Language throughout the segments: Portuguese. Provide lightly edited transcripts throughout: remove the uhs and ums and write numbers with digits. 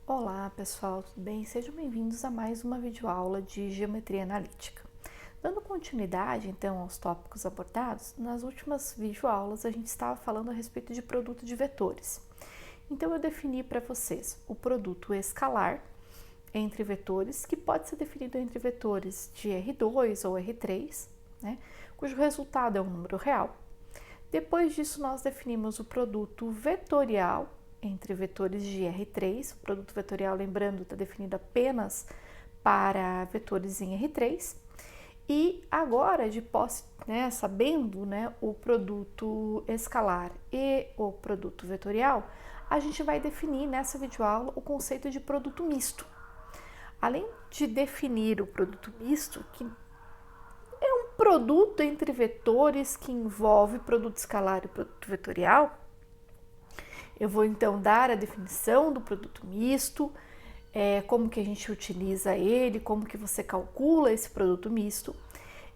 Olá pessoal, tudo bem? Sejam bem-vindos a mais uma videoaula de Geometria Analítica. Dando continuidade então aos tópicos abordados, nas últimas videoaulas a gente estava falando a respeito de produto de vetores. Então eu defini para vocês o produto escalar entre vetores, que pode ser definido entre vetores de R2 ou R3, né, cujo resultado é um número real. Depois disso nós definimos o produto vetorial entre vetores de R3, o produto vetorial, lembrando, está definido apenas para vetores em R3, e agora, de posse, sabendo o produto escalar e o produto vetorial, a gente vai definir nessa videoaula o conceito de produto misto. Além de definir o produto misto, que é um produto entre vetores que envolve produto escalar e produto vetorial, eu vou então dar a definição do produto misto, como que a gente utiliza ele, como que você calcula esse produto misto.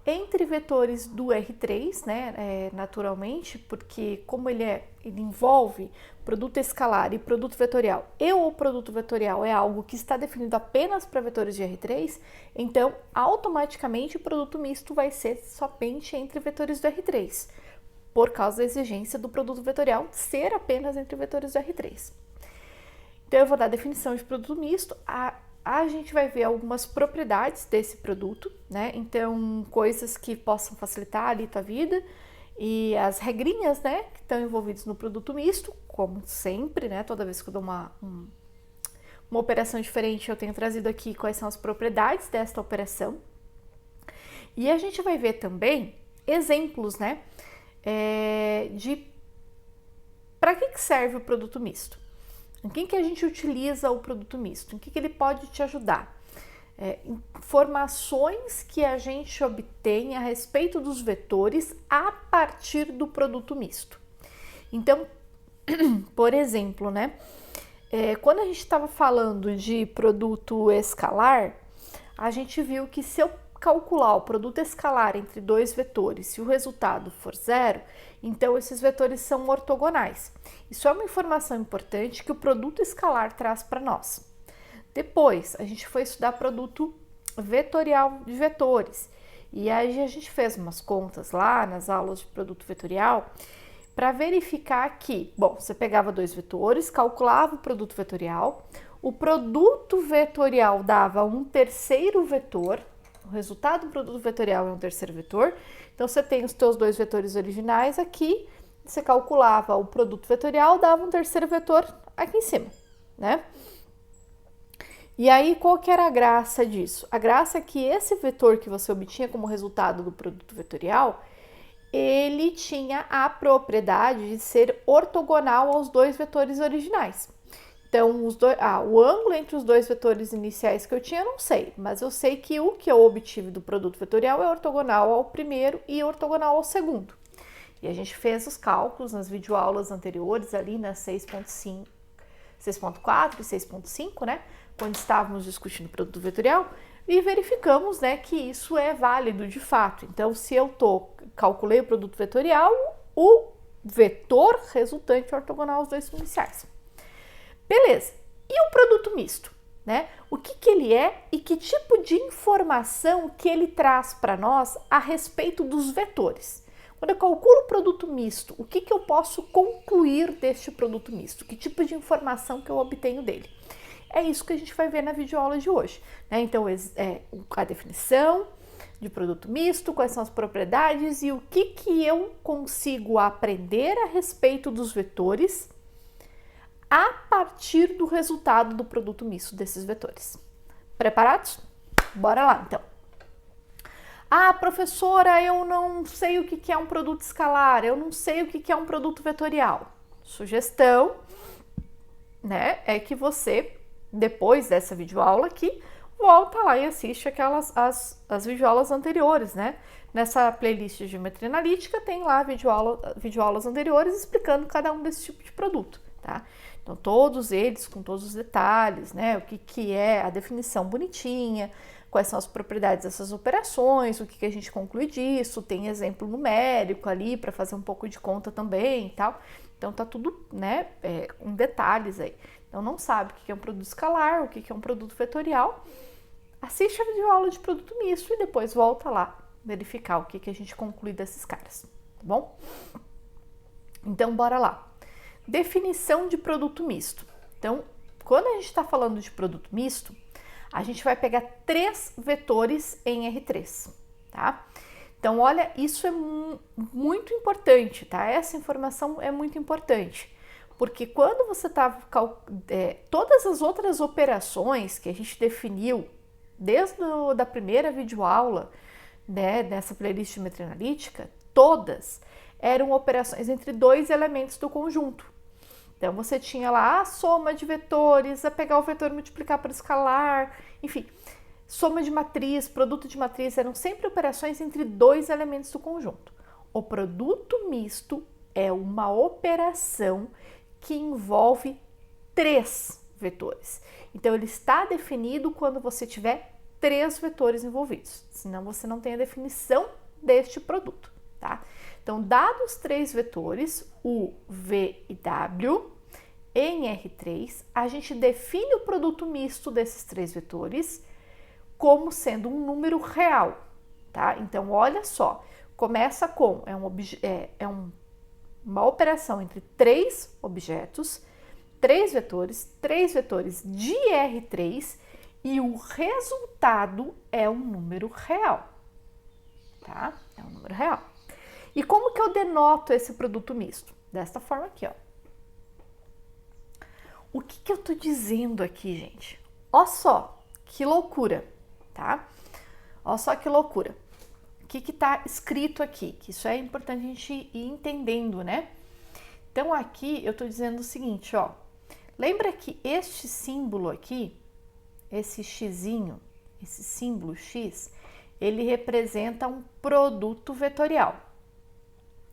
Entre vetores do R3, naturalmente, porque como ele envolve produto escalar e produto vetorial, e o produto vetorial é algo que está definido apenas para vetores de R3, então automaticamente o produto misto vai ser somente entre vetores do R3. Por causa da exigência do produto vetorial ser apenas entre vetores do R3. Então, eu vou dar a definição de produto misto. A gente vai ver algumas propriedades desse produto, né? Então, coisas que possam facilitar ali a tua vida e as regrinhas, né, que estão envolvidas no produto misto, como sempre, né? Toda vez que eu dou uma operação diferente, eu tenho trazido aqui quais são as propriedades desta operação. E a gente vai ver também exemplos, né? Para que serve o produto misto? Em que a gente utiliza o produto misto? Em que ele pode te ajudar? Informações que a gente obtém a respeito dos vetores a partir do produto misto. Então, por exemplo, quando a gente estava falando de produto escalar, a gente viu que se eu calcular o produto escalar entre dois vetores, se o resultado for zero, então esses vetores são ortogonais. Isso é uma informação importante que o produto escalar traz para nós. Depois, a gente foi estudar produto vetorial de vetores. E aí a gente fez umas contas lá nas aulas de produto vetorial para verificar que, você pegava dois vetores, calculava o produto vetorial dava um terceiro vetor. O resultado do produto vetorial é um terceiro vetor. Então, você tem os teus dois vetores originais aqui, você calculava o produto vetorial, dava um terceiro vetor aqui em cima, né? E aí, qual que era a graça disso? A graça é que esse vetor que você obtinha como resultado do produto vetorial, ele tinha a propriedade de ser ortogonal aos dois vetores originais. Então, o ângulo entre os dois vetores iniciais que eu tinha, eu não sei, mas eu sei que o que eu obtive do produto vetorial é ortogonal ao primeiro e ortogonal ao segundo. E a gente fez os cálculos nas videoaulas anteriores, ali nas 6.5, 6.4 e 6.5, né? Quando estávamos discutindo o produto vetorial, e verificamos, que isso é válido de fato. Então, se eu calculei o produto vetorial, o vetor resultante é ortogonal aos dois iniciais. Beleza, e o produto misto, O que ele é e que tipo de informação que ele traz para nós a respeito dos vetores? Quando eu calculo o produto misto, o que eu posso concluir deste produto misto? Que tipo de informação que eu obtenho dele? É isso que a gente vai ver na videoaula de hoje, Então, a definição de produto misto, quais são as propriedades e o que eu consigo aprender a respeito dos vetores a partir do resultado do produto misto desses vetores. Preparados? Bora lá, então. Professora, eu não sei o que é um produto escalar, eu não sei o que é um produto vetorial. Sugestão, é que você, depois dessa videoaula aqui, volta lá e assiste as videoaulas anteriores, Nessa playlist de Geometria Analítica tem lá videoaulas anteriores explicando cada um desse tipo de produto, tá? Então, todos eles com todos os detalhes, O que é a definição bonitinha, quais são as propriedades dessas operações, o que a gente conclui disso, tem exemplo numérico ali para fazer um pouco de conta também e tal. Então, tá tudo, com detalhes aí. Então não sabe o que é um produto escalar, o que é um produto vetorial, assiste a videoaula de produto misto e depois volta lá verificar o que a gente conclui desses caras, tá bom? Então bora lá. Definição de produto misto. Então, quando a gente está falando de produto misto, a gente vai pegar 3 vetores em R3, tá? Então, olha, isso é muito importante, tá? Essa informação é muito importante, porque quando você está... todas as outras operações que a gente definiu desde da primeira videoaula, né, dessa playlist de geometria analítica, todas eram operações entre 2 elementos do conjunto. Então, você tinha lá a soma de vetores, a pegar o vetor e multiplicar por escalar, enfim... Soma de matriz, produto de matriz, eram sempre operações entre 2 elementos do conjunto. O produto misto é uma operação que envolve 3 vetores. Então, ele está definido quando você tiver 3 vetores envolvidos, senão você não tem a definição deste produto, tá? Então, dados 3 vetores, U, V e W, em R3, a gente define o produto misto desses 3 vetores como sendo um número real, tá? Então, olha só, começa com, uma operação entre 3 objetos, 3 vetores de R3 e o resultado é um número real, tá? É um número real. E como que eu denoto esse produto misto? Desta forma aqui, ó. O que eu tô dizendo aqui, gente? Ó só, que loucura! Tá? Olha só que loucura. O que tá escrito aqui? Que isso é importante a gente ir entendendo, né? Então, aqui eu tô dizendo o seguinte, ó. Lembra que este símbolo aqui, esse xizinho, esse símbolo X, ele representa um produto vetorial,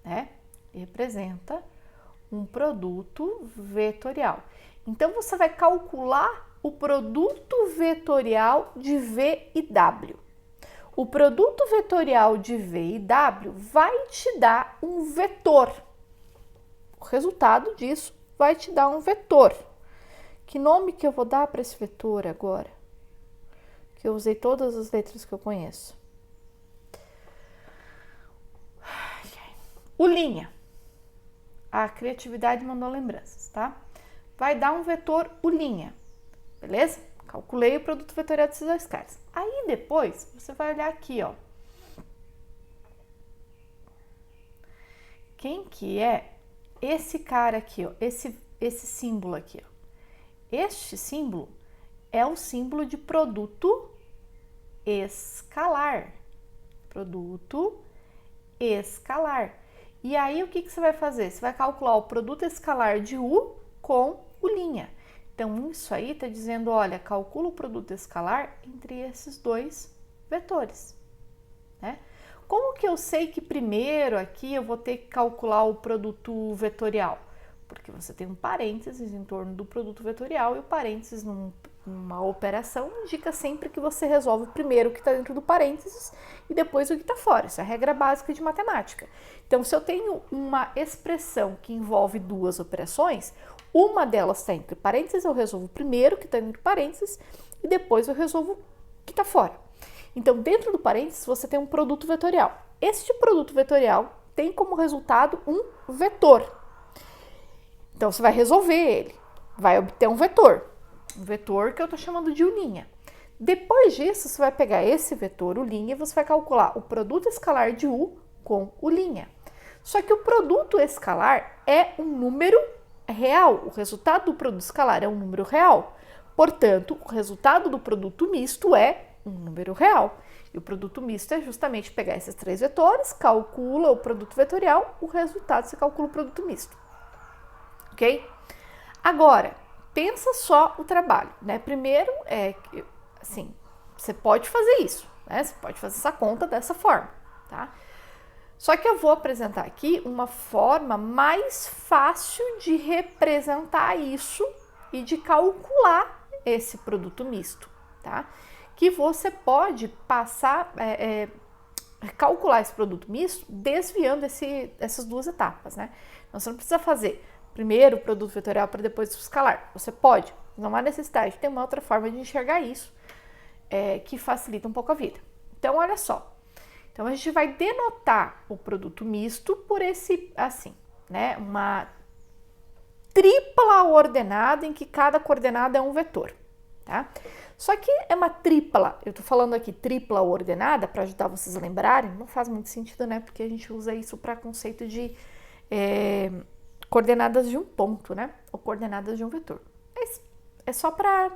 né? Ele representa um produto vetorial. Então, você vai calcular o produto vetorial de V e W. O produto vetorial de V e W vai te dar um vetor. O resultado disso vai te dar um vetor. Que nome que eu vou dar para esse vetor agora? Que eu usei todas as letras que eu conheço. O linha. A criatividade mandou lembranças, tá? Vai dar um vetor U'. Beleza? Calculei o produto vetorial desses 2 caras. Aí depois, você vai olhar aqui, ó. Quem que é esse cara aqui, ó? Esse símbolo aqui, ó. Este símbolo é o símbolo de produto escalar. Produto escalar. E aí, o que você vai fazer? Você vai calcular o produto escalar de U com U'. Então, isso aí está dizendo, olha, calcula o produto escalar entre esses 2 vetores, né? Como que eu sei que primeiro aqui eu vou ter que calcular o produto vetorial? Porque você tem um parênteses em torno do produto vetorial e o parênteses numa operação indica sempre que você resolve primeiro o que está dentro do parênteses e depois o que está fora. Isso é a regra básica de matemática. Então, se eu tenho uma expressão que envolve 2 operações, uma delas está entre parênteses, eu resolvo primeiro o que está entre parênteses e depois eu resolvo o que está fora. Então, dentro do parênteses, você tem um produto vetorial. Este produto vetorial tem como resultado um vetor. Então, você vai resolver ele, vai obter um vetor que eu estou chamando de U'. Depois disso, você vai pegar esse vetor U' e você vai calcular o produto escalar de U com U'. Só que o produto escalar é um número real. O resultado do produto escalar é um número real. Portanto, o resultado do produto misto é um número real. E o produto misto é justamente pegar esses 3 vetores, calcula o produto vetorial, o resultado você calcula o produto misto. Ok? Agora, pensa só o trabalho, né? Primeiro, assim, você pode fazer isso, né? Você pode fazer essa conta dessa forma, tá? Só que eu vou apresentar aqui uma forma mais fácil de representar isso e de calcular esse produto misto, tá? Que você pode passar, calcular esse produto misto desviando essas 2 etapas, né? Então, você não precisa fazer primeiro o produto vetorial para depois o escalar. Você pode, não há necessidade. Tem uma outra forma de enxergar isso, que facilita um pouco a vida. Então, olha só. Então, a gente vai denotar o produto misto por esse, assim, né? Uma tripla ordenada em que cada coordenada é um vetor, tá? Só que é uma tripla, eu tô falando aqui tripla ordenada para ajudar vocês a lembrarem, não faz muito sentido, né? Porque a gente usa isso para conceito de coordenadas de um ponto, né? Ou coordenadas de um vetor. Mas é só para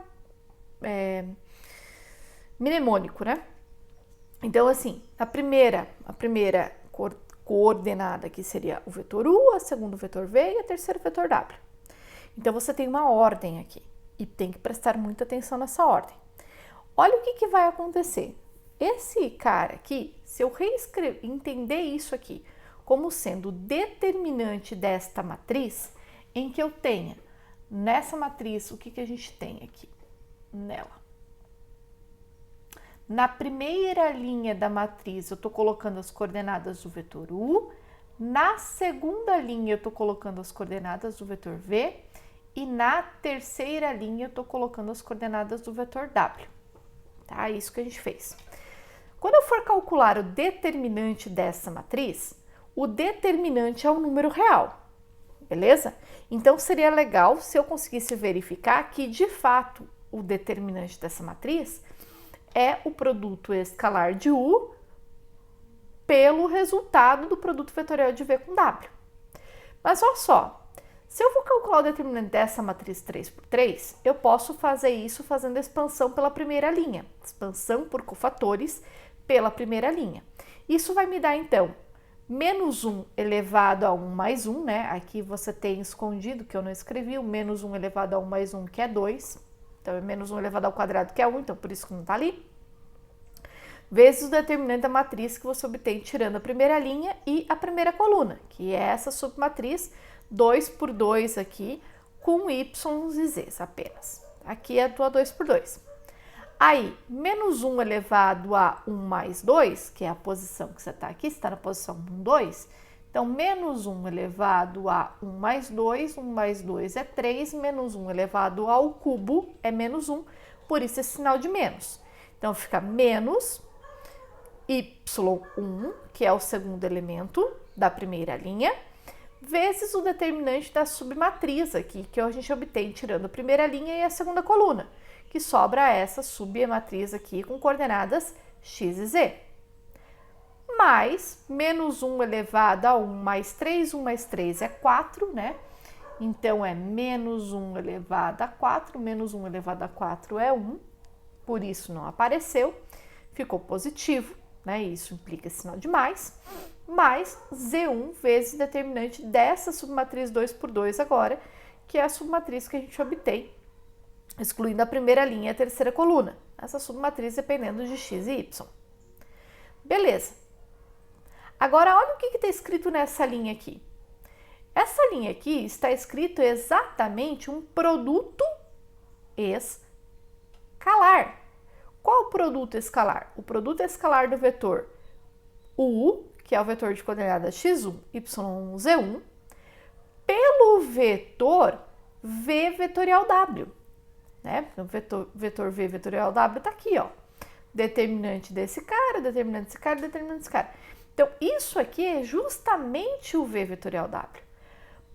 mnemônico, né? Então, assim, a primeira coordenada aqui seria o vetor U, a segunda o vetor V e a terceira o vetor W. Então, você tem uma ordem aqui e tem que prestar muita atenção nessa ordem. Olha o que vai acontecer. Esse cara aqui, se eu entender isso aqui como sendo determinante desta matriz, em que eu tenha nessa matriz, o que a gente tem aqui nela? Na primeira linha da matriz, eu estou colocando as coordenadas do vetor U. Na segunda linha, eu estou colocando as coordenadas do vetor V. E na terceira linha, eu estou colocando as coordenadas do vetor W. Tá? Isso que a gente fez. Quando eu for calcular o determinante dessa matriz, o determinante é um número real. Beleza? Então, seria legal se eu conseguisse verificar que, de fato, o determinante dessa matriz é o produto escalar de U pelo resultado do produto vetorial de V com W. Mas olha só, se eu vou calcular o determinante dessa matriz 3×3, eu posso fazer isso fazendo a expansão pela primeira linha, expansão por cofatores pela primeira linha. Isso vai me dar, então, menos 1 elevado a 1 mais 1, né? Aqui você tem escondido, que eu não escrevi, o menos 1 elevado a 1 mais 1, que é 2. Então, é menos 1 elevado ao quadrado, que é 1, então por isso que não está ali. Vezes o determinante da matriz que você obtém tirando a primeira linha e a primeira coluna, que é essa submatriz 2 por 2 aqui, com y e z apenas. Aqui é a tua 2 por 2. Aí, menos 1 elevado a 1 mais 2, que é a posição que você está aqui, você está na posição 1, 2. Então, menos 1 elevado a 1 mais 2 é 3, menos 1 elevado ao cubo é menos 1, por isso esse sinal de menos. Então, fica menos y1, que é o segundo elemento da primeira linha, vezes o determinante da submatriz aqui, que a gente obtém tirando a primeira linha e a segunda coluna, que sobra essa submatriz aqui com coordenadas x e z. Mais menos 1 elevado a 1 mais 3, 1 mais 3 é 4, né? Então, é menos 1 elevado a 4, menos 1 elevado a 4 é 1, por isso não apareceu, ficou positivo, né? Isso implica esse sinal de mais Z1 vezes o determinante dessa submatriz 2 por 2 agora, que é a submatriz que a gente obtém, excluindo a primeira linha e a terceira coluna. Essa submatriz dependendo de x e y. Beleza. Agora, olha o que está escrito nessa linha aqui. Essa linha aqui está escrito exatamente um produto escalar. Qual o produto escalar? O produto escalar do vetor U, que é o vetor de coordenadas x1, y1, z1, pelo vetor V vetorial W. Né? O vetor V vetorial W está aqui, ó. Determinante desse cara, determinante desse cara, determinante desse cara. Então, isso aqui é justamente o V vetorial W.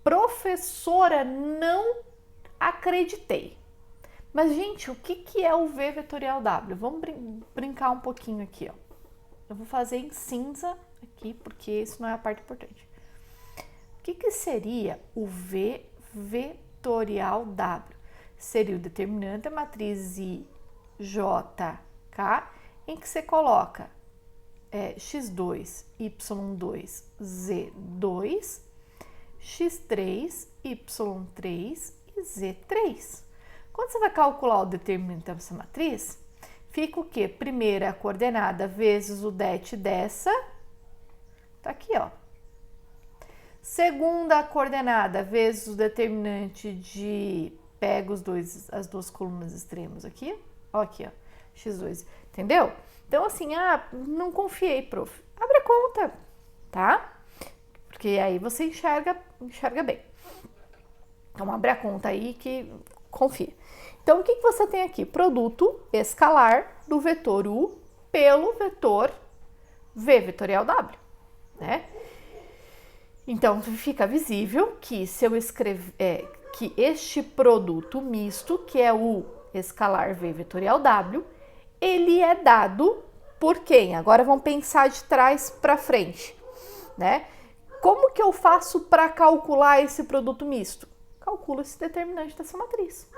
Professora, não acreditei. Mas, gente, o que é o V vetorial W? Vamos brincar um pouquinho aqui, ó. Eu vou fazer em cinza aqui, porque isso não é a parte importante. O que seria o V vetorial W? Seria o determinante da matriz IJK, em que você coloca x2, y2, z2, x3, y3 e z3. Quando você vai calcular o determinante dessa matriz, fica o quê? Primeira coordenada vezes o det dessa, tá aqui, ó. Segunda coordenada vezes o determinante de, pega as duas colunas extremas aqui, ó, aqui, ó, x2, entendeu? Então, assim, não confiei, prof. Abre a conta, tá? Porque aí você enxerga bem. Então, abre a conta aí que confia. Então, o que você tem aqui? Produto escalar do vetor U pelo vetor V vetorial W, né? Então, fica visível que se eu escrever que este produto misto, que é o escalar V vetorial W, ele é dado por quem? Agora vamos pensar de trás para frente, né? Como que eu faço para calcular esse produto misto? Calculo esse determinante dessa matriz,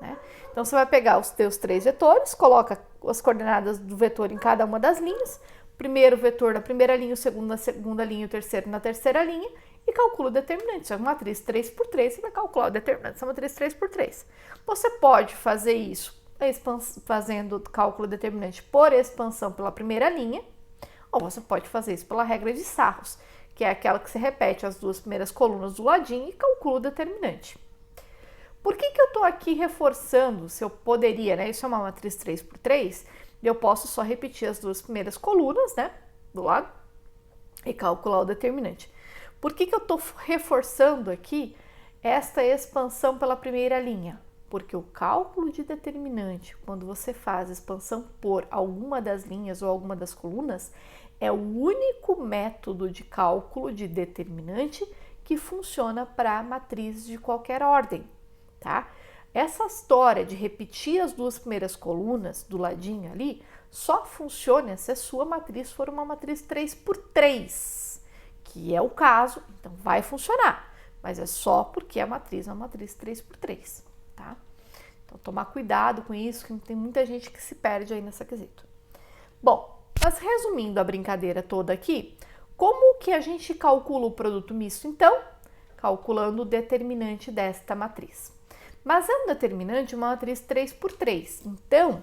né? Então, você vai pegar os teus 3 vetores, coloca as coordenadas do vetor em cada uma das linhas, primeiro vetor na primeira linha, o segundo na segunda linha, o terceiro na terceira linha, e calcula o determinante. Se é uma matriz 3×3, você vai calcular o determinante dessa matriz 3×3. Você pode fazer isso fazendo cálculo determinante por expansão pela primeira linha, ou você pode fazer isso pela regra de Sarros, que é aquela que se repete as 2 primeiras colunas do ladinho e calcula o determinante. Por que eu estou aqui reforçando, se eu poderia, né? Isso é uma matriz 3×3, eu posso só repetir as 2 primeiras colunas, né, do lado, e calcular o determinante. Por que eu estou reforçando aqui esta expansão pela primeira linha? Porque o cálculo de determinante, quando você faz expansão por alguma das linhas ou alguma das colunas, é o único método de cálculo de determinante que funciona para matrizes de qualquer ordem, tá? Essa história de repetir as 2 primeiras colunas do ladinho ali só funciona se a sua matriz for uma matriz 3×3, que é o caso, então vai funcionar, mas é só porque a matriz é uma matriz 3×3. Tá? Então, tomar cuidado com isso, que tem muita gente que se perde aí nessa quesito. Bom, mas resumindo a brincadeira toda aqui, como que a gente calcula o produto misto, então? Calculando o determinante desta matriz. Mas é um determinante, uma matriz 3×3. Então,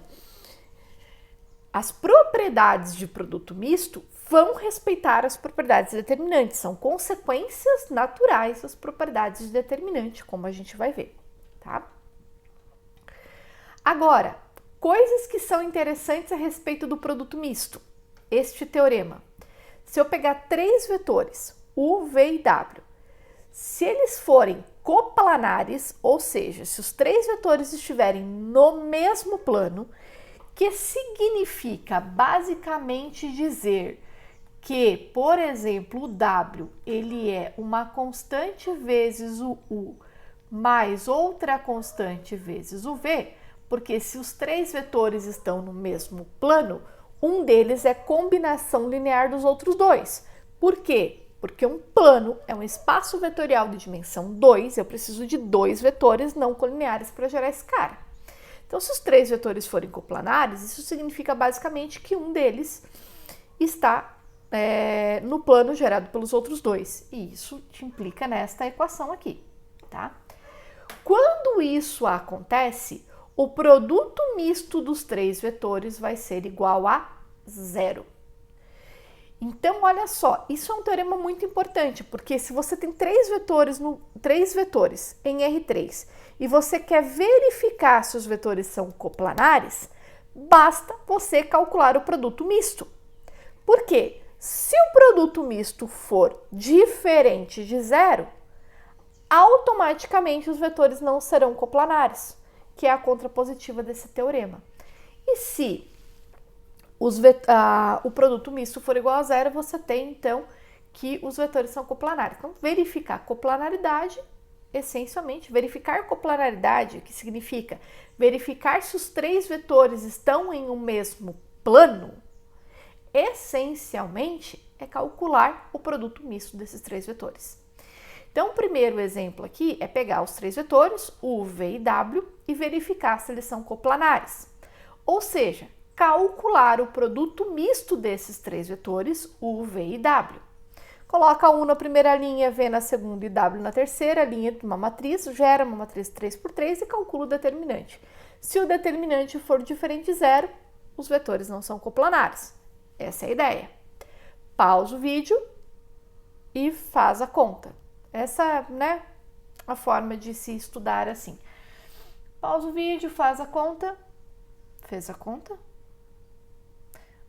as propriedades de produto misto vão respeitar as propriedades determinantes. São consequências naturais das propriedades de determinante, como a gente vai ver, tá? Agora, coisas que são interessantes a respeito do produto misto. Este teorema. Se eu pegar 3 vetores, U, V e W, se eles forem coplanares, ou seja, se os 3 vetores estiverem no mesmo plano, que significa basicamente dizer que, por exemplo, o W ele é uma constante vezes o U mais outra constante vezes o V, porque se os 3 vetores estão no mesmo plano, um deles é combinação linear dos outros 2. Por quê? Porque um plano é um espaço vetorial de dimensão 2, eu preciso de 2 vetores não colineares para gerar esse cara. Então, se os 3 vetores forem coplanares, isso significa basicamente que um deles está no plano gerado pelos outros 2. E isso te implica nesta equação aqui, tá? Quando isso acontece, o produto misto dos 3 vetores vai ser igual a 0. Então, olha só, isso é um teorema muito importante, porque se você tem 3 vetores em R3 e você quer verificar se os vetores são coplanares, basta você calcular o produto misto. Por quê? Se o produto misto for diferente de 0, automaticamente os vetores não serão coplanares, que é a contrapositiva desse teorema. E se o produto misto for igual a 0, você tem, então, que os vetores são coplanares. Então, verificar coplanaridade, essencialmente, verificar coplanaridade, que significa verificar se os 3 vetores estão em um mesmo plano, essencialmente, é calcular o produto misto desses 3 vetores. Então, o primeiro exemplo aqui é pegar os 3 vetores, U, V e W, e verificar se eles são coplanares. Ou seja, calcular o produto misto desses 3 vetores, U, V e W. Coloca U na primeira linha, V na segunda e W na terceira linha de uma matriz, gera uma matriz 3×3 e calcula o determinante. Se o determinante for diferente de 0, os vetores não são coplanares. Essa é a ideia. Pausa o vídeo e faz a conta. Essa, né, a forma de se estudar assim. Pausa o vídeo, faz a conta. Fez a conta?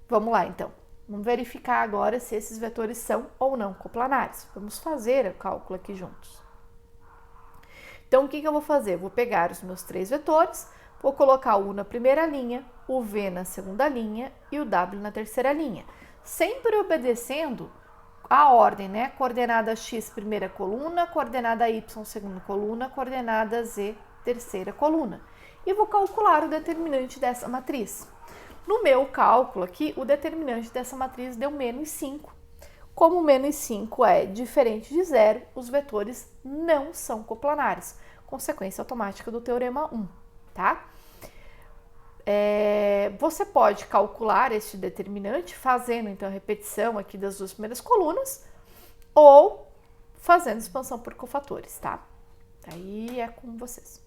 Vamos lá, então. Vamos verificar agora se esses vetores são ou não coplanares. Vamos fazer o cálculo aqui juntos. Então, o que eu vou fazer? Vou pegar os meus 3 vetores, vou colocar o U na primeira linha, o V na segunda linha e o W na terceira linha. Sempre obedecendo a ordem, né? Coordenada X, primeira coluna, coordenada Y, segunda coluna, coordenada Z, terceira coluna. E vou calcular o determinante dessa matriz. No meu cálculo aqui, o determinante dessa matriz deu menos 5. Como menos 5 é diferente de zero, os vetores não são coplanares. Consequência automática do teorema 1, tá? Você pode calcular este determinante fazendo então a repetição aqui das 2 primeiras colunas ou fazendo expansão por cofatores, tá? Aí é com vocês.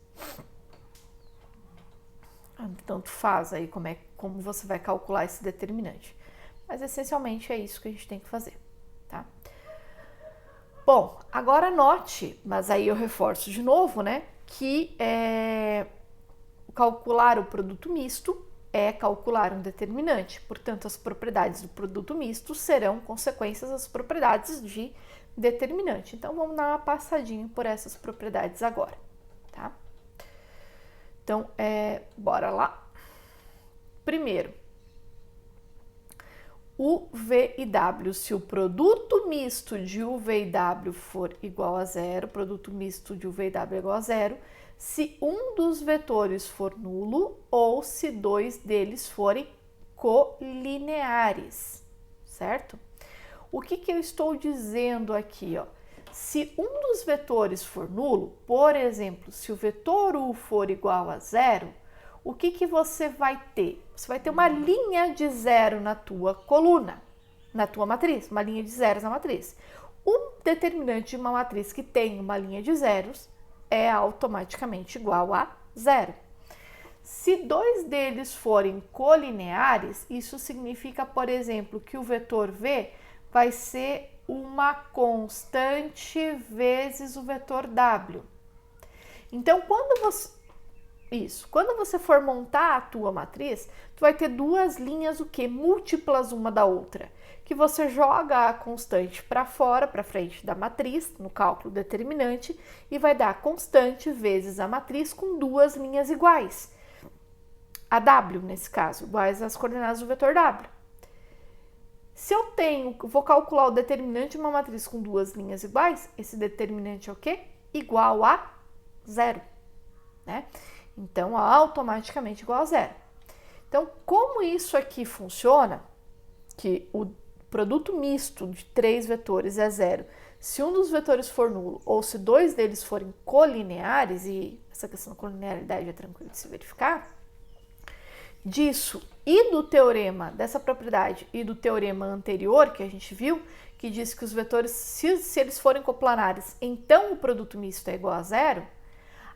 Então, tu faz aí como você vai calcular esse determinante. Mas essencialmente é isso que a gente tem que fazer, tá? Bom, agora note, mas aí eu reforço de novo, né? Que calcular o produto misto é calcular um determinante. Portanto, as propriedades do produto misto serão consequências das propriedades de determinante. Então, vamos dar uma passadinha por essas propriedades agora, tá? Então, bora lá. Primeiro, U, V e W. Se o produto misto de U, V e W for igual a zero, produto misto de U, V e W é igual a zero, se um dos vetores for nulo ou se 2 deles forem colineares, certo? O que eu estou dizendo aqui, ó? Se um dos vetores for nulo, por exemplo, se o vetor U for igual a zero, o que você vai ter? Você vai ter uma linha de zero na tua coluna, na tua matriz, uma linha de zeros na matriz. O determinante de uma matriz que tem uma linha de zeros é automaticamente igual a zero. Se 2 deles forem colineares, isso significa, por exemplo, que o vetor V vai ser uma constante vezes o vetor W. Então, quando você for montar a tua matriz, tu vai ter 2 linhas múltiplas uma da outra, que você joga a constante para fora, para frente da matriz, no cálculo determinante, e vai dar a constante vezes a matriz com 2 linhas iguais. A W, nesse caso, iguais às coordenadas do vetor W. Se eu vou calcular o determinante de uma matriz com 2 linhas iguais, esse determinante é o quê? Igual a zero, né? Então, automaticamente igual a zero. Então, como isso aqui funciona, que o produto misto de 3 vetores é zero, se um dos vetores for nulo ou se 2 deles forem colineares, e essa questão da colinearidade é tranquila de se verificar, disso e do teorema, dessa propriedade e do teorema anterior que a gente viu, que diz que os vetores, se eles forem coplanares, então o produto misto é igual a zero,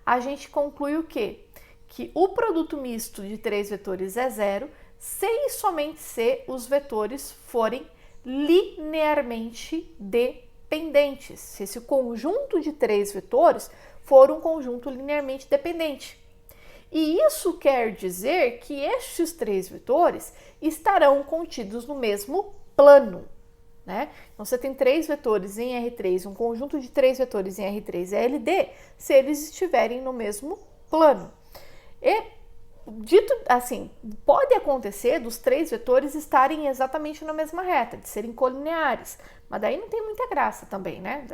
a gente conclui o quê? Que o produto misto de 3 vetores é zero, se e somente se os vetores forem linearmente dependentes. Se esse conjunto de 3 vetores for um conjunto linearmente dependente. E isso quer dizer que estes 3 vetores estarão contidos no mesmo plano, né? Então, você tem 3 vetores em R3, um conjunto de 3 vetores em R3 é LD, se eles estiverem no mesmo plano. E, dito assim, pode acontecer dos 3 vetores estarem exatamente na mesma reta, de serem colineares, mas daí não tem muita graça também, né?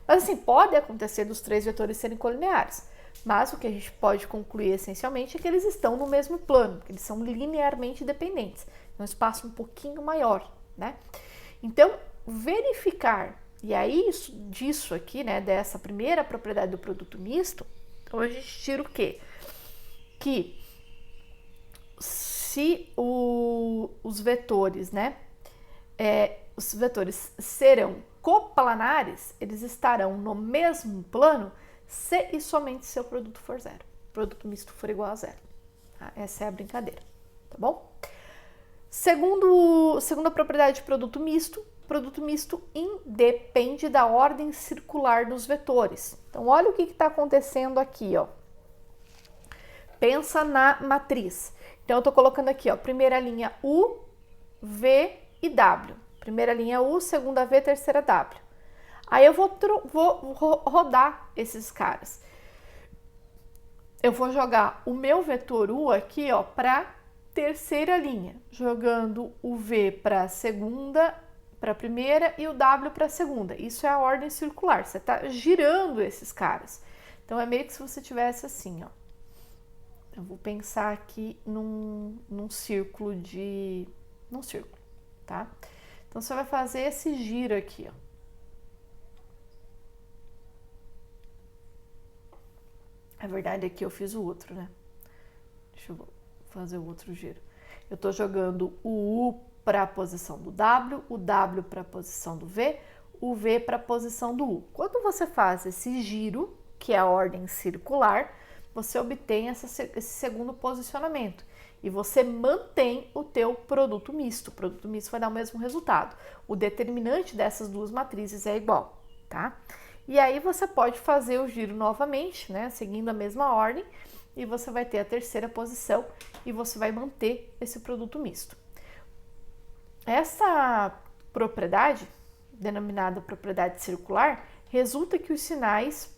Mas assim, pode acontecer dos 3 vetores serem colineares, mas o que a gente pode concluir essencialmente é que eles estão no mesmo plano, que eles são linearmente dependentes, um espaço um pouquinho maior, né? Então, verificar, e aí disso aqui, né, dessa primeira propriedade do produto misto, então a gente tira o quê? Que se os vetores, né, os vetores serão coplanares, eles estarão no mesmo plano se e somente se o produto for zero, o produto misto for igual a zero. Tá? Essa é a brincadeira, tá bom? Segunda propriedade de produto misto independe da ordem circular dos vetores. Então, olha o que está acontecendo aqui, ó. Pensa na matriz. Então, eu estou colocando aqui, ó, primeira linha U, V e W. Primeira linha U, segunda V, terceira W. Aí eu vou rodar esses caras. eu vou jogar o meu vetor U aqui, ó, para terceira linha, jogando o V para segunda, para primeira e o W para segunda. Isso é a ordem circular, você está girando esses caras. Então é meio que se você tivesse assim, ó. Eu vou pensar aqui num círculo num círculo, tá? Então você vai fazer esse giro aqui, ó. A verdade é que eu fiz o outro, né? Deixa eu fazer o outro giro. Eu tô jogando o U para a posição do W, o W para a posição do V, o V para a posição do U. Quando você faz esse giro, que é a ordem circular, você obtém esse segundo posicionamento e você mantém o teu produto misto. O produto misto vai dar o mesmo resultado. O determinante dessas duas matrizes é igual, tá? E aí você pode fazer o giro novamente, né, seguindo a mesma ordem, e você vai ter a terceira posição e você vai manter esse produto misto. Essa propriedade, denominada propriedade circular, resulta que os sinais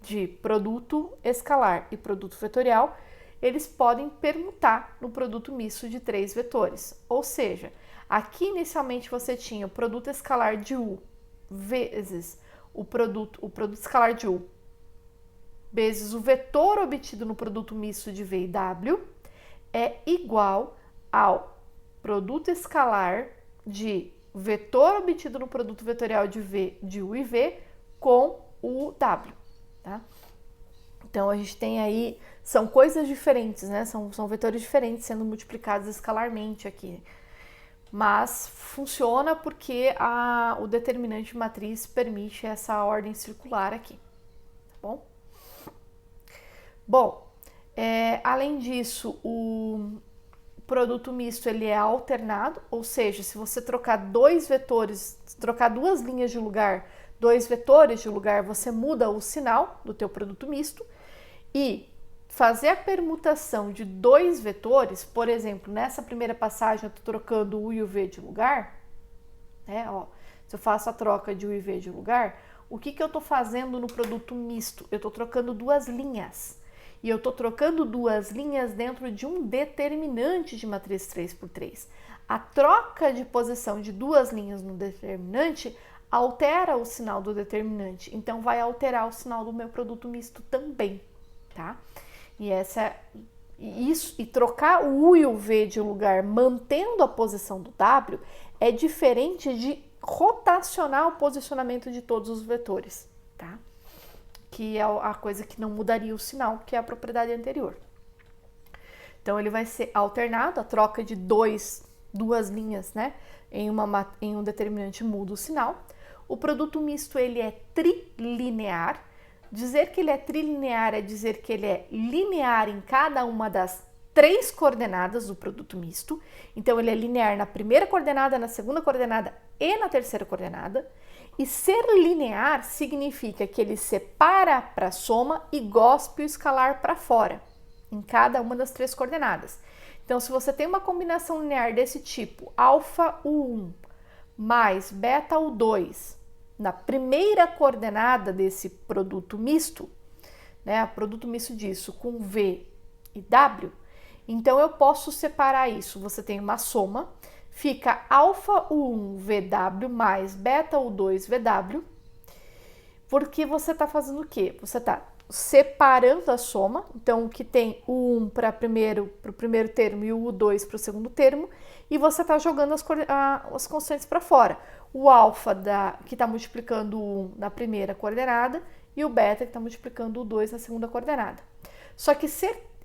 de produto escalar e produto vetorial, eles podem permutar no produto misto de três vetores. Ou seja, aqui inicialmente você tinha o produto escalar de U vezes o produto escalar de U vezes o vetor obtido no produto misto de V e W é igual ao produto escalar de vetor obtido no produto vetorial de U e V com o W, tá? Então a gente tem aí, são coisas diferentes, né? São vetores diferentes sendo multiplicados escalarmente aqui. Mas funciona porque o determinante de matriz permite essa ordem circular aqui, tá bom? Bom, além disso, o produto misto ele é alternado, ou seja, se você trocar dois vetores, trocar duas linhas de lugar, dois vetores de lugar, você muda o sinal do teu produto misto. E fazer a permutação de dois vetores, por exemplo, nessa primeira passagem eu estou trocando o U e o V de lugar, né? Ó, se eu faço a troca de U e V de lugar, o que eu estou fazendo no produto misto? Eu estou trocando duas linhas. E eu estou trocando duas linhas dentro de um determinante de matriz 3x3. A troca de posição de duas linhas no determinante altera o sinal do determinante, então vai alterar o sinal do meu produto misto também, tá? E trocar o U e o V de lugar mantendo a posição do W é diferente de rotacionar o posicionamento de todos os vetores, tá? Que é a coisa que não mudaria o sinal, que é a propriedade anterior. Então ele vai ser alternado, a troca de duas linhas, né? Em um determinante muda o sinal. O produto misto ele é trilinear. Dizer que ele é trilinear é dizer que ele é linear em cada uma das três coordenadas do produto misto. Então ele é linear na primeira coordenada, na segunda coordenada e na terceira coordenada. E ser linear significa que ele separa para a soma e gospe o escalar para fora, em cada uma das três coordenadas. Então, se você tem uma combinação linear desse tipo, alfa U1 mais beta U2, na primeira coordenada desse produto misto, né, produto misto disso com V e W, então eu posso separar isso. Você tem uma soma, fica alfa U1 VW mais beta U2 VW, porque você está fazendo o quê? Você está separando a soma, então o que tem o 1 para o primeiro termo e o U2 para o segundo termo, e você está jogando as constantes para fora. O alfa que está multiplicando o 1 na primeira coordenada e o beta que está multiplicando o 2 na segunda coordenada. Só que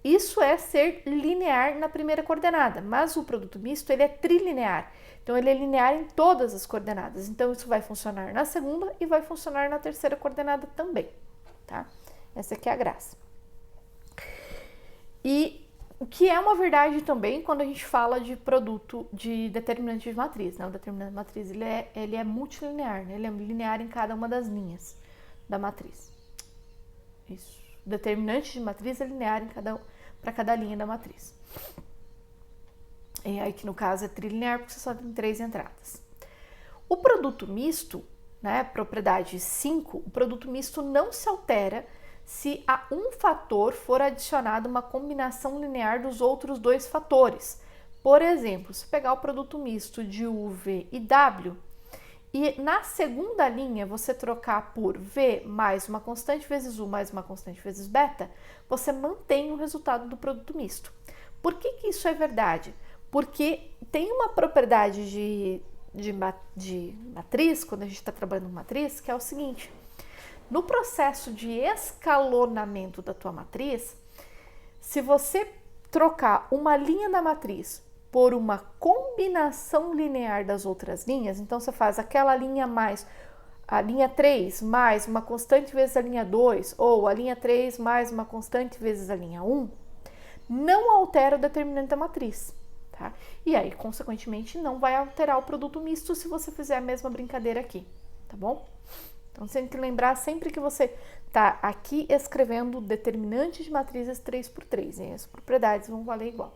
isso é ser linear na primeira coordenada, mas o produto misto ele é trilinear. Então ele é linear em todas as coordenadas. Então isso vai funcionar na segunda e vai funcionar na terceira coordenada também, tá? Essa aqui é a graça. E o que é uma verdade também quando a gente fala de produto de determinante de matriz, né? O determinante de matriz ele é multilinear, né? Ele é linear em cada uma das linhas da matriz. Isso. O determinante de matriz é linear para cada linha da matriz. E aí que no caso é trilinear porque você só tem três entradas. O produto misto, né, propriedade 5, o produto misto não se altera se a um fator for adicionada uma combinação linear dos outros dois fatores. Por exemplo, se pegar o produto misto de U, V e W, e na segunda linha você trocar por V mais uma constante vezes U mais uma constante vezes beta, você mantém o resultado do produto misto. Por que isso é verdade? Porque tem uma propriedade de matriz, quando a gente está trabalhando com matriz, que é o seguinte: no processo de escalonamento da tua matriz, se você trocar uma linha da matriz por uma combinação linear das outras linhas, então você faz aquela linha mais a linha 3 mais uma constante vezes a linha 2, ou a linha 3 mais uma constante vezes a linha 1, não altera o determinante da matriz, tá? E aí, consequentemente, não vai alterar o produto misto se você fizer a mesma brincadeira aqui, tá bom? Então, você tem que lembrar sempre que você está aqui escrevendo determinante de matrizes 3×3, e as propriedades vão valer igual.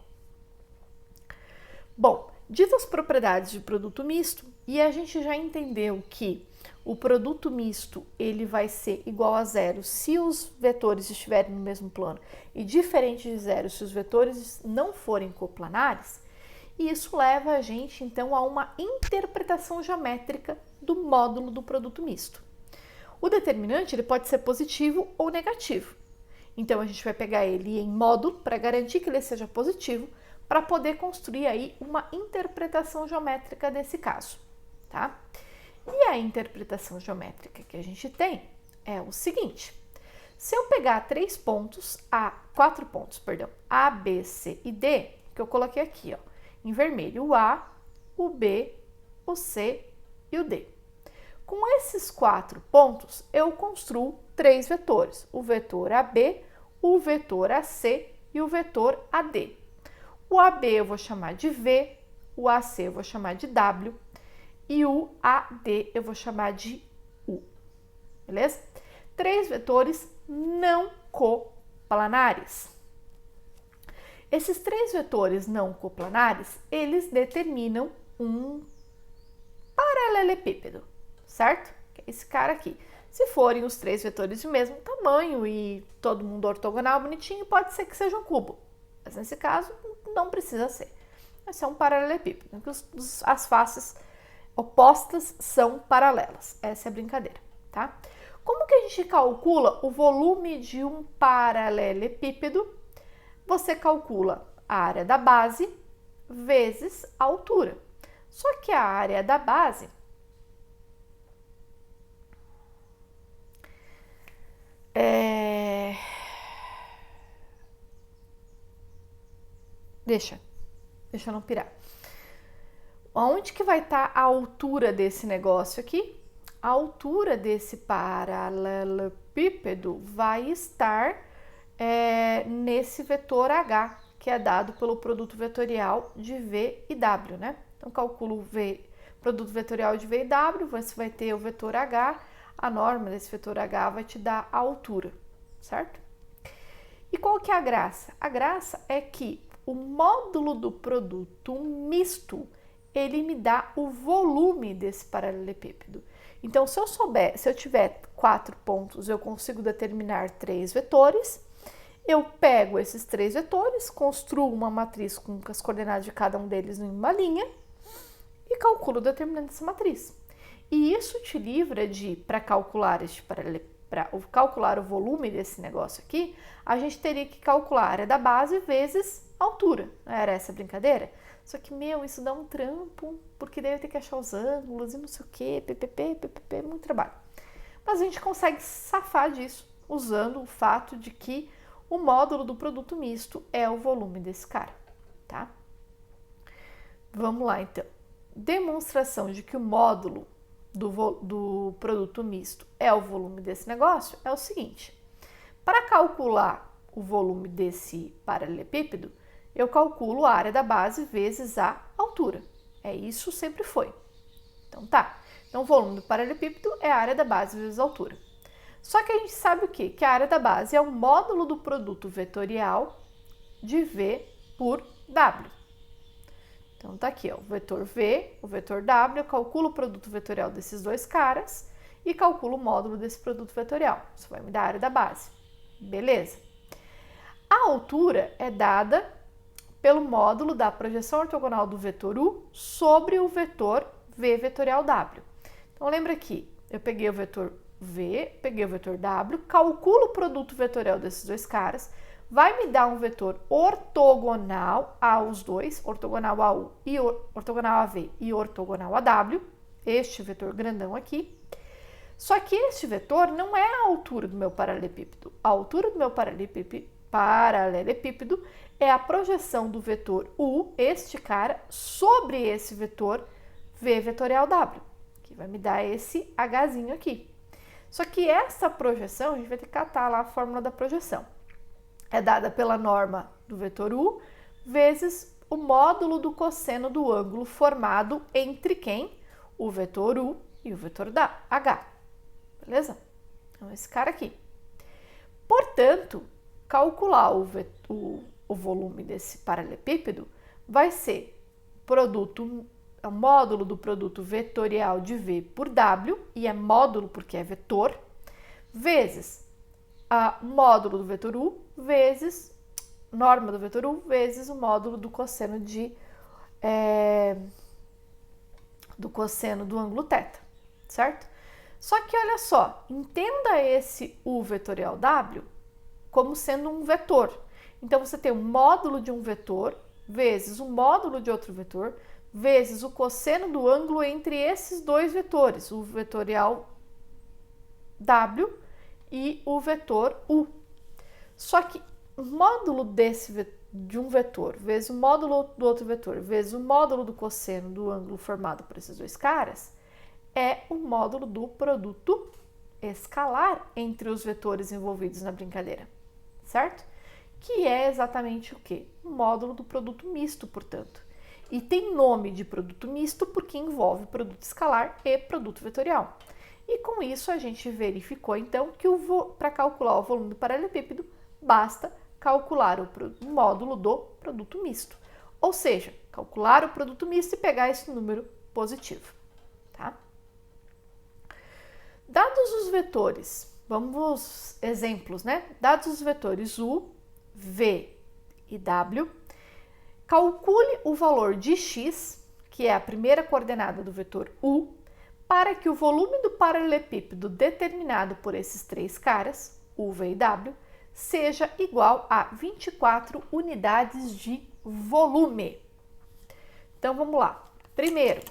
Bom, ditas as propriedades de produto misto, e a gente já entendeu que o produto misto ele vai ser igual a zero se os vetores estiverem no mesmo plano e diferente de zero se os vetores não forem coplanares. E isso leva a gente, então, a uma interpretação geométrica do módulo do produto misto. O determinante ele pode ser positivo ou negativo. Então, a gente vai pegar ele em módulo para garantir que ele seja positivo, para poder construir aí uma interpretação geométrica desse caso, tá? E a interpretação geométrica que a gente tem é o seguinte: se eu pegar quatro pontos, A, B, C e D, que eu coloquei aqui, ó, em vermelho, o A, o B, o C e o D. Com esses 4 pontos, eu construo 3 vetores, o vetor AB, o vetor AC e o vetor AD. O AB eu vou chamar de V, o AC eu vou chamar de W e o AD eu vou chamar de U, beleza? 3 vetores não coplanares. Esses 3 vetores não coplanares, eles determinam um paralelepípedo, certo? Que é esse cara aqui. Se forem os 3 vetores de mesmo tamanho e todo mundo ortogonal, bonitinho, pode ser que seja um cubo. Mas nesse caso, não precisa ser. Vai ser um paralelepípedo, em que as faces opostas são paralelas. Essa é a brincadeira, tá? Como que a gente calcula o volume de um paralelepípedo? Você calcula a área da base vezes a altura. Só que a área da base Deixa eu não pirar. Onde que vai estar a altura desse negócio aqui? A altura desse paralelepípedo vai estar nesse vetor H, que é dado pelo produto vetorial de V e W, né? Então, calculo o produto vetorial de V e W, você vai ter o vetor H, a norma desse vetor H vai te dar a altura, certo? E qual que é a graça? A graça é que o módulo do produto misto, ele me dá o volume desse paralelepípedo. Então, se eu tiver 4 pontos, eu consigo determinar 3 vetores. Eu pego esses 3 vetores, construo uma matriz com as coordenadas de cada um deles em uma linha e calculo o determinante dessa matriz. E isso te livra de, para calcular calcular o volume desse negócio aqui, a gente teria que calcular a área da base vezes a altura. Não era essa a brincadeira? Só que, isso dá um trampo, porque daí eu tenho que achar os ângulos e não sei o que, PPP, muito trabalho. Mas a gente consegue safar disso usando o fato de que o módulo do produto misto é o volume desse cara, tá? Vamos lá, então. Demonstração de que o módulo do produto misto é o volume desse negócio é o seguinte: para calcular o volume desse paralelepípedo, eu calculo a área da base vezes a altura. Isso sempre foi. Então tá. Então o volume do paralelepípedo é a área da base vezes a altura. Só que a gente sabe o quê? Que a área da base é o módulo do produto vetorial de V por W. Então tá aqui, ó, o vetor V, o vetor W, eu calculo o produto vetorial desses dois caras e calculo o módulo desse produto vetorial. Isso vai me dar a área da base. Beleza. A altura é dada pelo módulo da projeção ortogonal do vetor U sobre o vetor V vetorial W. Então, lembra aqui, eu peguei o vetor V, peguei o vetor W, calculo o produto vetorial desses dois caras, vai me dar um vetor ortogonal aos dois, ortogonal a U e ortogonal a V e ortogonal a W, este vetor grandão aqui. Só que este vetor não é a altura do meu paralelepípedo. A altura do meu paralelepípedo é a projeção do vetor U, este cara, sobre esse vetor V vetorial W, que vai me dar esse Hzinho aqui. Só que essa projeção, a gente vai ter que catar lá a fórmula da projeção. É dada pela norma do vetor U vezes o módulo do cosseno do ângulo formado entre quem? O vetor U e o vetor H. Beleza? Então, esse cara aqui. Portanto, calcular o volume desse paralelepípedo vai ser o módulo do produto vetorial de V por W, e é módulo porque é vetor, vezes o módulo do vetor U, vezes norma do vetor U, vezes o módulo do cosseno do ângulo θ, certo? Só que olha só, entenda esse U vetorial W como sendo um vetor. Então, você tem o módulo de um vetor vezes o módulo de outro vetor vezes o cosseno do ângulo entre esses dois vetores, o vetorial W e o vetor U. Só que o módulo de um vetor vezes o módulo do outro vetor vezes o módulo do cosseno do ângulo formado por esses dois caras é o módulo do produto escalar entre os vetores envolvidos na brincadeira, certo? Que é exatamente o quê? O módulo do produto misto, portanto. E tem nome de produto misto porque envolve produto escalar e produto vetorial. E com isso a gente verificou então que para calcular o volume do paralelepípedo basta calcular o módulo do produto misto. Ou seja, calcular o produto misto e pegar esse número positivo, tá? Dados os vetores, vamos exemplos, né? Dados os vetores U, V e W, calcule o valor de x, que é a primeira coordenada do vetor U, para que o volume do paralelepípedo determinado por esses três caras, U, V e W, seja igual a 24 unidades de volume. Então, vamos lá. Primeiro,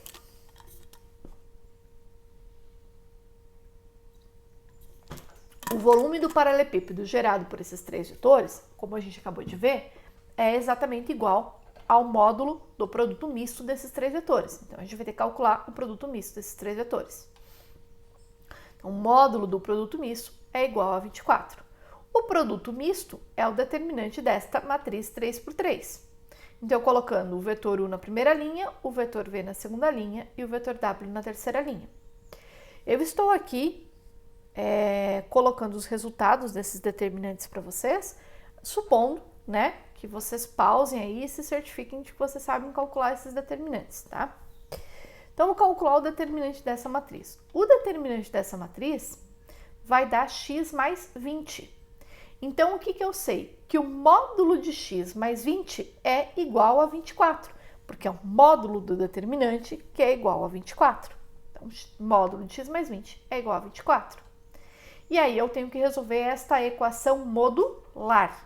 o volume do paralelepípedo gerado por esses três vetores, como a gente acabou de ver, é exatamente igual ao módulo do produto misto desses três vetores. Então, a gente vai ter que calcular o produto misto desses três vetores. Então, o módulo do produto misto é igual a 24. O produto misto é o determinante desta matriz 3×3. Então, colocando o vetor U na primeira linha, o vetor V na segunda linha e o vetor W na terceira linha. Eu estou aqui colocando os resultados desses determinantes para vocês, supondo, né, que vocês pausem aí e se certifiquem de que vocês sabem calcular esses determinantes, tá? Então, vou calcular o determinante dessa matriz. O determinante dessa matriz vai dar x mais 20. Então, o que eu sei? Que o módulo de x mais 20 é igual a 24, porque é um módulo do determinante que é igual a 24. Então, módulo de x mais 20 é igual a 24. E aí, eu tenho que resolver esta equação modular.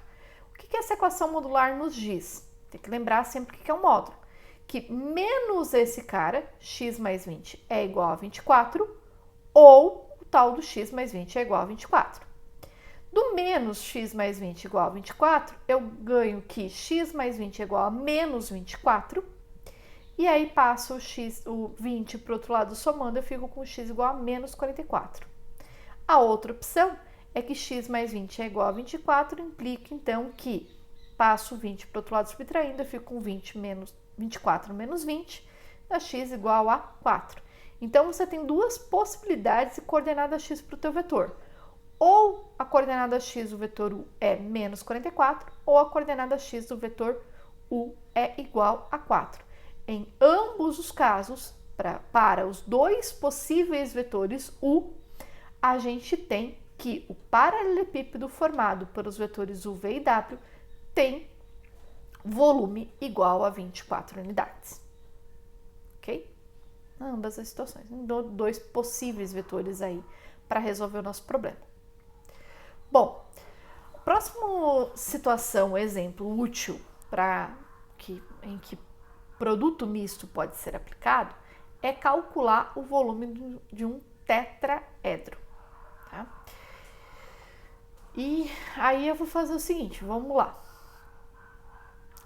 O que essa equação modular nos diz? Tem que lembrar sempre o que é um módulo. Que menos esse cara, x mais 20 é igual a 24, ou o tal do x mais 20 é igual a 24. Do menos x mais 20 igual a 24, eu ganho que x mais 20 é igual a menos 24, e aí passo o 20 para o outro lado somando, eu fico com x igual a menos 44. A outra opção é que x mais 20 é igual a 24, implica então que passo o 20 para o outro lado subtraindo, eu fico com 24 menos 20, dá x igual a 4. Então, você tem duas possibilidades de coordenada x para o teu vetor. Ou a coordenada x do vetor U é menos 44, ou a coordenada x do vetor U é igual a 4. Em ambos os casos, para os dois possíveis vetores U, a gente tem que o paralelepípedo formado pelos vetores u, v e w tem volume igual a 24 unidades. Ok? Ambas as situações. Dois possíveis vetores aí para resolver o nosso problema. Bom, próxima situação, exemplo útil em que produto misto pode ser aplicado é calcular o volume de um tetraedro. Tá? E aí eu vou fazer o seguinte, vamos lá.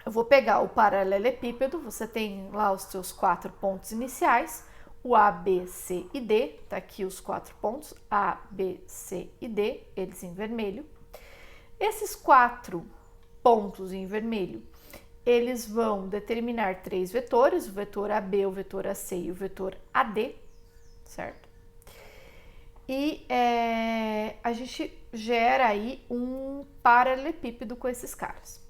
Eu vou pegar o paralelepípedo, você tem lá os seus 4 pontos iniciais, o A, B, C e D, tá aqui os 4 pontos, A, B, C e D, eles em vermelho. Esses 4 pontos em vermelho, eles vão determinar 3 vetores, o vetor AB, o vetor AC e o vetor AD, certo? E a gente gera aí um paralelepípedo com esses caras.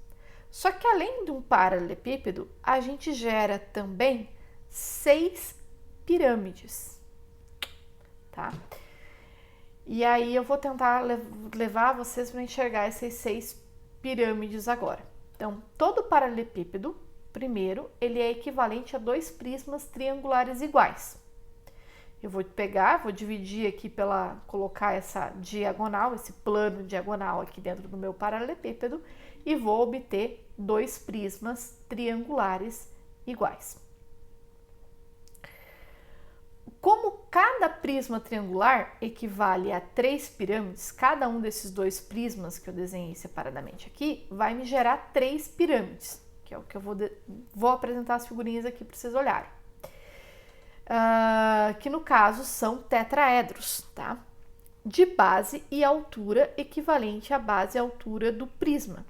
Só que além de um paralelepípedo, a gente gera também 6 pirâmides, tá? E aí eu vou tentar levar vocês para enxergar essas 6 pirâmides agora. Então, todo paralelepípedo, primeiro, ele é equivalente a 2 prismas triangulares iguais. Eu vou pegar, vou dividir aqui colocar essa diagonal, esse plano diagonal aqui dentro do meu paralelepípedo e vou obter 2 prismas triangulares iguais. Como cada prisma triangular equivale a 3 pirâmides, cada um desses 2 prismas que eu desenhei separadamente aqui vai me gerar 3 pirâmides, que é o que eu vou apresentar as figurinhas aqui para vocês olharem. Que no caso são tetraedros, tá? De base e altura equivalente à base e altura do prisma.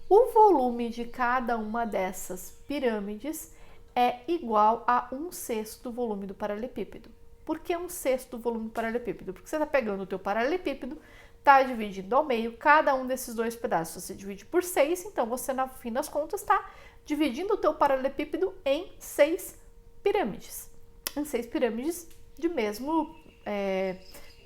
O volume de cada uma dessas pirâmides é igual a 1/6 do volume do paralelepípedo. Por que 1/6 do volume do paralelepípedo? Porque você está pegando o teu paralelepípedo, está dividindo ao meio, cada um desses 2 pedaços você divide por 6, então você, no fim das contas, está dividindo o teu paralelepípedo em 6 pirâmides. Em 6 pirâmides de mesmo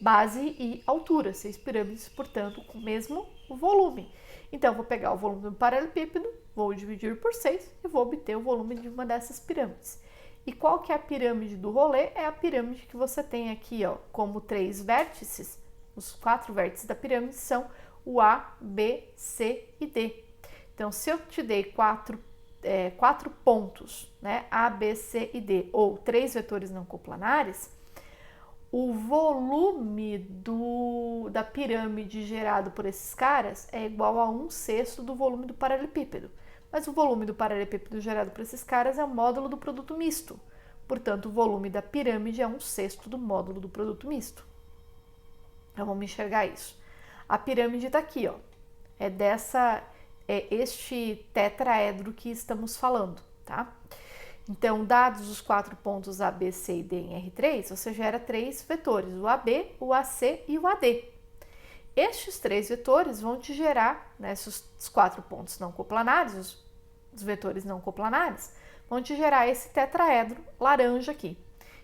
base e altura, 6 pirâmides, portanto, com o mesmo volume. Então, eu vou pegar o volume do paralelepípedo, vou dividir por 6 e vou obter o volume de uma dessas pirâmides. E qual que é a pirâmide do rolê? É a pirâmide que você tem aqui, ó, como 3 vértices. Os 4 vértices da pirâmide são o A, B, C e D. Então, se eu te dei 4 pontos, né, A, B, C e D, ou 3 vetores não coplanares, o volume da pirâmide gerado por esses caras é igual a 1/6 do volume do paralelepípedo. Mas o volume do paralelepípedo gerado por esses caras é o módulo do produto misto. Portanto, o volume da pirâmide é 1/6 do módulo do produto misto. Então, vamos enxergar isso. A pirâmide está aqui, ó. É este tetraedro que estamos falando, tá? Então, dados os 4 pontos A, B, C e D em R3, você gera 3 vetores, o AB, o AC e o AD. Estes 3 vetores vão te gerar, né, esses 4 pontos não coplanares, os vetores não coplanares, vão te gerar esse tetraedro laranja aqui.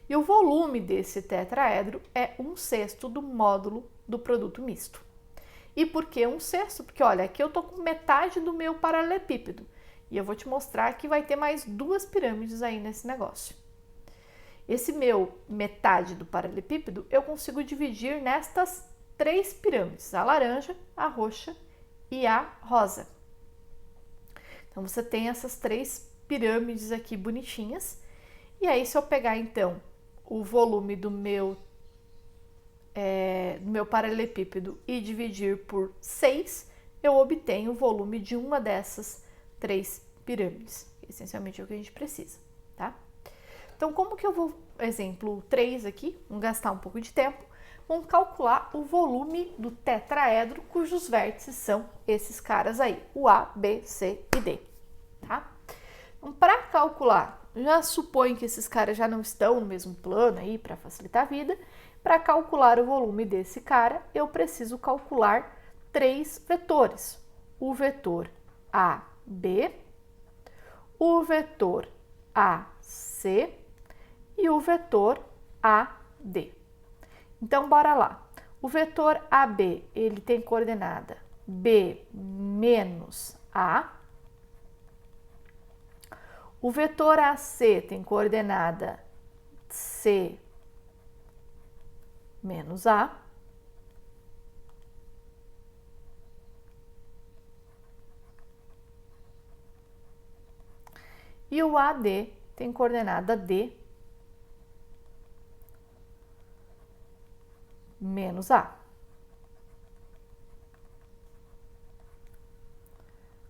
E o volume desse tetraedro é 1/6 do módulo do produto misto. E por que 1/6? Porque, olha, aqui eu tô com metade do meu paralelepípedo. E eu vou te mostrar que vai ter mais 2 pirâmides aí nesse negócio. Esse meu metade do paralelepípedo eu consigo dividir nestas 3 pirâmides, a laranja, a roxa e a rosa. Então, você tem essas 3 pirâmides aqui bonitinhas. E aí, se eu pegar, então, o volume do meu paralelepípedo e dividir por 6, eu obtenho o volume de uma dessas 3 pirâmides. Essencialmente é o que a gente precisa, tá? Então, como que eu vou, exemplo 3 aqui, vamos gastar um pouco de tempo, vamos calcular o volume do tetraedro, cujos vértices são esses caras aí, o A, B, C e D, tá? Então, para calcular, já supõe que esses caras já não estão no mesmo plano aí, para facilitar a vida. Para calcular o volume desse cara, eu preciso calcular 3 vetores. O vetor AB, o vetor AC e o vetor AD. Então, bora lá. O vetor AB, ele tem coordenada B menos A. O vetor AC tem coordenada C menos A. E o AD tem coordenada D menos A.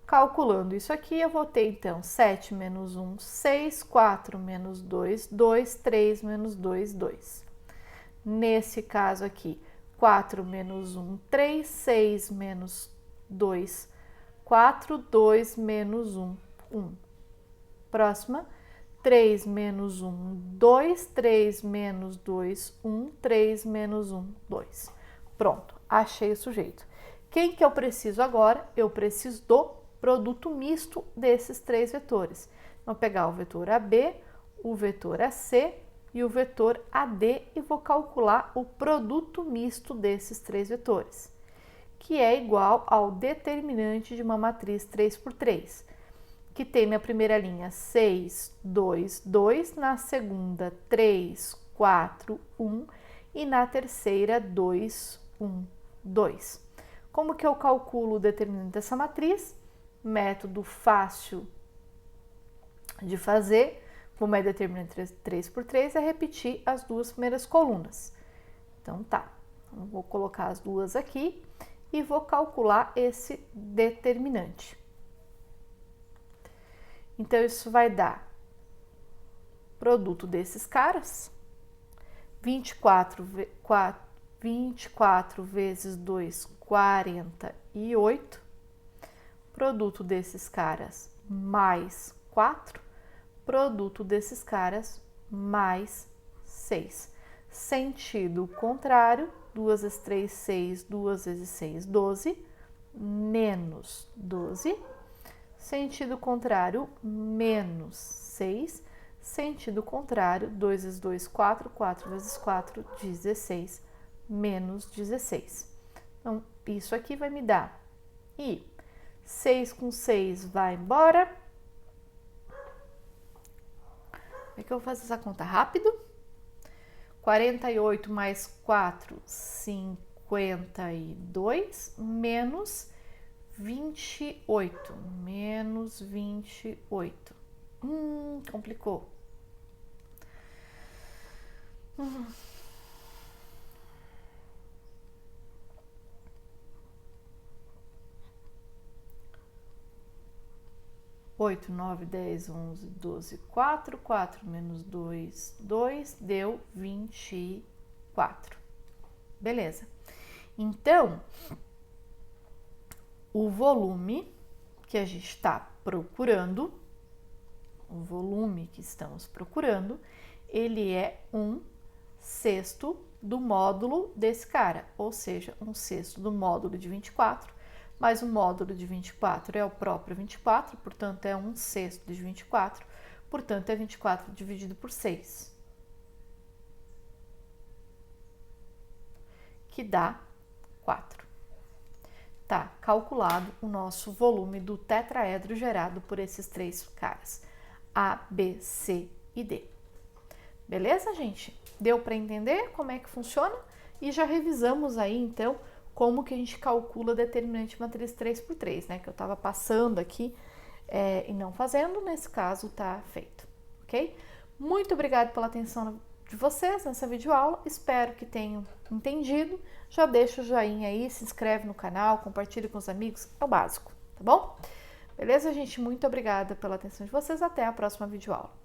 Calculando isso aqui, eu vou ter, então, 7 menos 1, 6, 4 menos 2, 2, 3 menos 2, 2. Nesse caso aqui, 4 menos 1, 3, 6 menos 2, 4, 2 menos 1, 1. Próxima, 3 menos 1, 2, 3 menos 2, 1, 3 menos 1, 2. Pronto, achei o sujeito. Quem que eu preciso agora? Eu preciso do produto misto desses três vetores. Vou pegar o vetor AB, o vetor AC e o vetor AD e vou calcular o produto misto desses três vetores, que é igual ao determinante de uma matriz 3×3, que tem na primeira linha 6, 2, 2, na segunda 3, 4, 1 e na terceira 2, 1, 2. Como que eu calculo o determinante dessa matriz? Método fácil de fazer, como é determinante 3×3, é repetir as duas primeiras colunas. Então tá, então, vou colocar as duas aqui e vou calcular esse determinante. Então, isso vai dar produto desses caras, 24 vezes 2, 48. Produto desses caras mais 4, produto desses caras mais 6. Sentido contrário, 2 vezes 3, 6, 2 vezes 6, 12, menos 12. Sentido contrário, menos 6. Sentido contrário, 2 vezes 2, 4, 4 vezes 4, 16, menos 16. Então, isso aqui vai me dar. E 6 com 6 vai embora. Como é que eu vou fazer essa conta rápido? 48 mais 4, 52, menos 28. Menos 28. Complicou. 8, 9, 10, 11, 12, 4, 4 menos 2, 2, deu 24. Beleza. Então, o volume que a gente está procurando, o volume que estamos procurando, ele é 1/6 do módulo desse cara, ou seja, 1/6 do módulo de 24, mas o módulo de 24 é o próprio 24, portanto, é 1/6 de 24, portanto, é 24 dividido por 6, que dá 4. Tá calculado o nosso volume do tetraedro gerado por esses três caras, A, B, C e D. Beleza, gente? Deu para entender como é que funciona? E já revisamos aí, então, como que a gente calcula determinante matriz 3×3, né? Que eu estava passando aqui e não fazendo, nesse caso tá feito, ok? Muito obrigada pela atenção de vocês nessa videoaula, espero que tenham entendido. Já deixa o joinha aí, se inscreve no canal, compartilha com os amigos, é o básico, tá bom? Beleza, gente? Muito obrigada pela atenção de vocês, até a próxima videoaula.